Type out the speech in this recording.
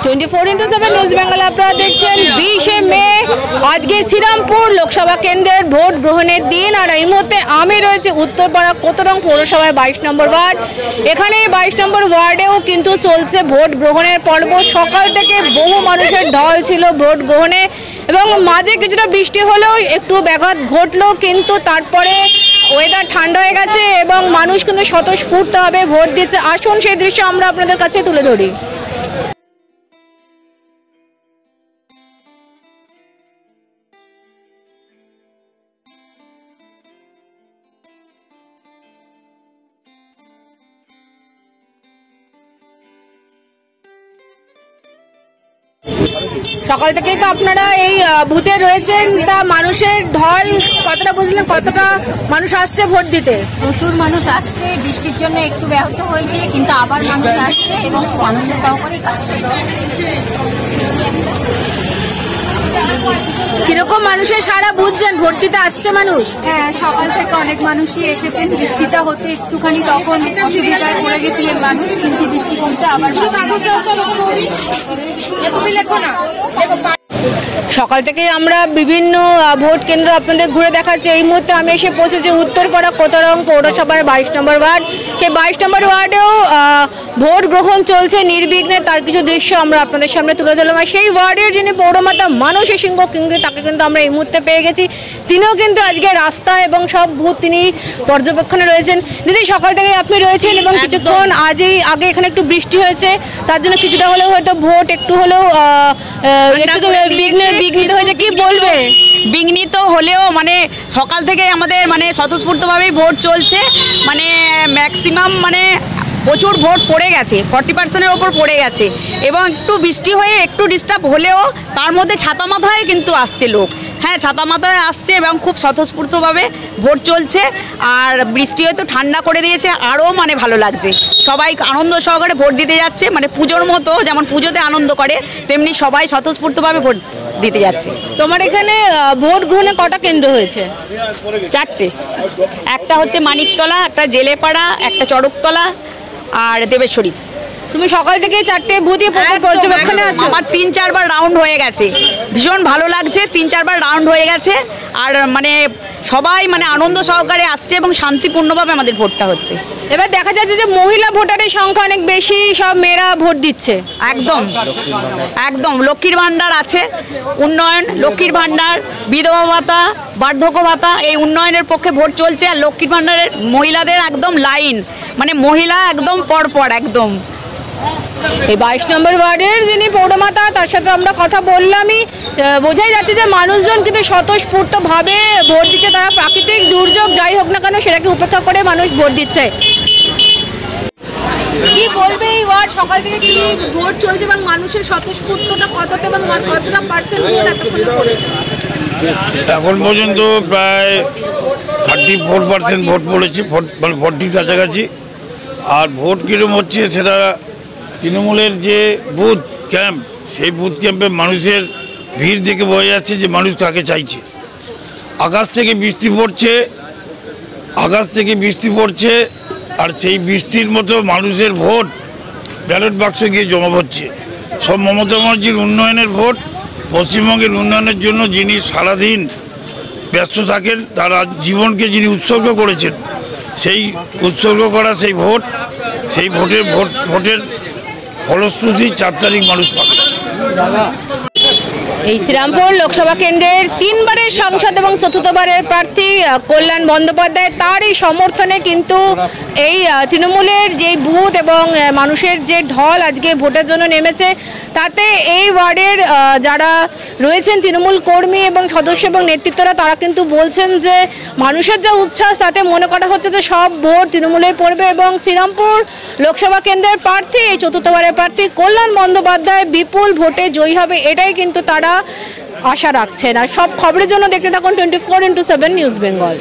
24x7 news Bengal আপনারা দেখছেন 20শে মে আজকে শ্রীরামপুর লোকসভা কেন্দ্রের ভোট গ্রহণের দিন। আর এই মুহূর্তে আমি রয়েছে উত্তরপাড়া কোতরং পৌরসভায় 22 নম্বর ওয়ার্ড। এখানে 22 নম্বর ওয়ার্ডেও কিন্তু চলছে ভোট গ্রহণের পর্ব। সকাল থেকে বহু মানুষের ঢল ছিল ভোট গ্রহণে এবং মাঝে কিছুটা বৃষ্টি হলেও একটু ব্যাঘাত ঘটলো, কিন্তু তারপরে ওয়েদার ঠান্ডা হয়ে গেছে এবং মানুষ কিন্তু স্বতঃস্ফূর্তভাবে ভোট দিচ্ছে। আসুন সেই দৃশ্য আমরা আপনাদের কাছে তুলে ধরি। সকাল থেকেই তো আপনারা এই বুথে রয়েছেন, তা মানুষের ঢল কতটা বুঝলেন? কতটা মানুষ আসছে ভোট দিতে? প্রচুর মানুষ আসছে, বৃষ্টির জন্য একটু ব্যাহত হয়েছে, কিন্তু আবার মানুষ আসছে এবং আনন্দ সহকারে কাটছে। কিরকম মানুষের সারা বুঝছেন ভোট দিতে আসছে মানুষ? হ্যাঁ, সকাল থেকে অনেক মানুষই এসেছেন। বৃষ্টিটা হতে একটুখানি তখন অসুবিধায় পড়ে গেছিলেন মানুষ, কিন্তু বৃষ্টি কমতে আবার সকাল থেকে আমরা বিভিন্ন ভোট কেন্দ্র আপনাদের ঘুরে দেখাচ্ছি। এই মুহূর্তে আমি এসে পৌঁছেছি উত্তরপাড়া কোতরং পৌরসভার 22 নম্বর ওয়ার্ড। সেই 22 নম্বর ওয়ার্ডেও ভোট গ্রহণ চলছে নির্বিঘ্নে, তার কিছু দৃশ্য আমরা আপনাদের সামনে তুলে ধরলাম। আর সেই ওয়ার্ডের যিনি পৌরমাতা মানসী সিংহ কিংবা তাকে কিন্তু আমরা এই মুহূর্তে পেয়ে গেছি। তিনিও কিন্তু আজকে রাস্তা এবং সব বুথ তিনি পর্যবেক্ষণে রয়েছেন। দিদি, সকাল থেকে আপনি রয়েছেন এবং কিছুক্ষণ আগে এখানে একটু বৃষ্টি হয়েছে, তার জন্য কিছুটা হলেও হয়তো ভোট একটু হলেও বিঘ্নিত হয়েছে। কি বলবে? বিঘ্নিত হলেও মানে সকাল থেকে আমাদের মানে স্বতঃস্ফূর্তভাবেই ভোট চলছে। মানে ম্যাক্সিমাম মানে প্রচুর ভোট পড়ে গেছে, 40%-এর ওপর পড়ে গেছে এবং একটু বৃষ্টি হয়ে একটু ডিস্টার্ব হলেও তার মধ্যে ছাতা মাথায় কিন্তু আসছে লোক। হ্যাঁ, ছাতা মাথায় আসছে এবং খুব স্বতঃস্ফূর্তভাবে ভোট চলছে। আর বৃষ্টি হয়তো ঠান্ডা করে দিয়েছে, আরও মানে ভালো লাগছে। সবাই আনন্দ সহকারে ভোট দিতে যাচ্ছে, মানে পুজোর মতো যেমন পুজোতে আনন্দ করে তেমনি সবাই স্বতঃস্ফূর্তভাবে ভোট দিতে যাচ্ছে। তোমার এখানে ভোট গ্রহণে কটা কেন্দ্র হয়েছে? 4টে। একটা হচ্ছে মানিকতলা, একটা জেলেপাড়া, একটা চড়কতলা আর দেবেশ্বরী। তুমি সকাল থেকে 4টে বুথে পর্যবেক্ষণে আছো? আমার 3-4 বার রাউন্ড হয়ে গেছে, ভীষণ ভালো লাগছে। 3-4 বার রাউন্ড হয়ে গেছে আর মানে সবাই মানে আনন্দ সহকারে আসছে এবং শান্তিপূর্ণভাবে আমাদের ভোটটা হচ্ছে। এবার দেখা যাচ্ছে যে মহিলা ভোটারের সংখ্যা অনেক বেশি, সব মেয়েরা ভোট দিচ্ছে। একদম একদম লক্ষ্মীর ভাণ্ডার আছে, উন্নয়ন, লক্ষ্মীর ভাণ্ডার, বিধবা ভাতা, বার্ধক্য ভাতা, এই উন্নয়নের পক্ষে ভোট চলছে। আর লক্ষ্মীর ভাণ্ডারের মহিলাদের একদম লাইন, মানে মহিলা একদম পরপর একদম। এই 22 নম্বর ওয়ার্ডের যিনি পৌরমাতা, তার সাথে আমরা কথা বললামই। বোঝাই যাচ্ছে যে মানুষজন কিন্তু স্বতঃস্ফূর্তভাবে ভোট দিচ্ছে। তারা প্রাকৃতিক দুর্যোগ যাই হোক না কেন সেটাকে উপেক্ষা করে মানুষ ভোট দিচ্ছে। কি বলবে এই ওয়ার্ড সকাল থেকে কি ভোট চলছে এবং মানুষের স্বতঃস্ফূর্ততা কতটা এবং কতটা পার্সেন্ট ভোট এতক্ষণে পড়েছে? এখন পর্যন্ত প্রায় 34% ভোট পড়েছে, মানে 40-র কাছাকাছি। আর ভোট কীরকম হচ্ছে সেটা তৃণমূলের যে বুথ ক্যাম্প, সেই বুথ ক্যাম্পে মানুষের ভিড় দেখে বোঝা যাচ্ছে যে মানুষ তাকে চাইছে। আকাশ থেকে বৃষ্টি পড়ছে আর সেই বৃষ্টির মতো মানুষের ভোট ব্যালট বাক্সে গিয়ে জমা পড়ছে। সব মমতা ব্যানার্জির উন্নয়নের ভোট। পশ্চিমবঙ্গের উন্নয়নের জন্য যিনি সারাদিন ব্যস্ত থাকেন, তার জীবনকে যিনি উৎসর্গ করেছেন, সেই উৎসর্গ করা সেই ভোট, সেই ভোটের ফলশ্রুতি 4 তারিখ মানুষ পাবে। এই শ্রীরামপুর লোকসভা কেন্দ্রের 3বারের সাংসদ এবং 4র্থবারের প্রার্থী কল্যাণ বন্দ্যোপাধ্যায়, তার এই সমর্থনে কিন্তু এই তৃণমূলের যে বুথ এবং মানুষের যে ঢল আজকে ভোটের জন্য নেমেছে, তাতে এই ওয়ার্ডের যারা রয়েছেন তৃণমূল কর্মী এবং সদস্য এবং নেতৃত্বরা, তারা কিন্তু বলছেন যে মানুষের যা উচ্ছ্বাস তাতে মনে করা হচ্ছে যে সব ভোট তৃণমূলে পড়বে এবং শ্রীরামপুর লোকসভা কেন্দ্রের প্রার্থী, এই 4র্থবারের প্রার্থী কল্যাণ বন্দ্যোপাধ্যায় বিপুল ভোটে জয়ী হবে, এটাই কিন্তু তারা আশা রাখছেন। আর সব খবরের জন্য দেখতে থাকুন 24x7 নিউজ বেঙ্গল।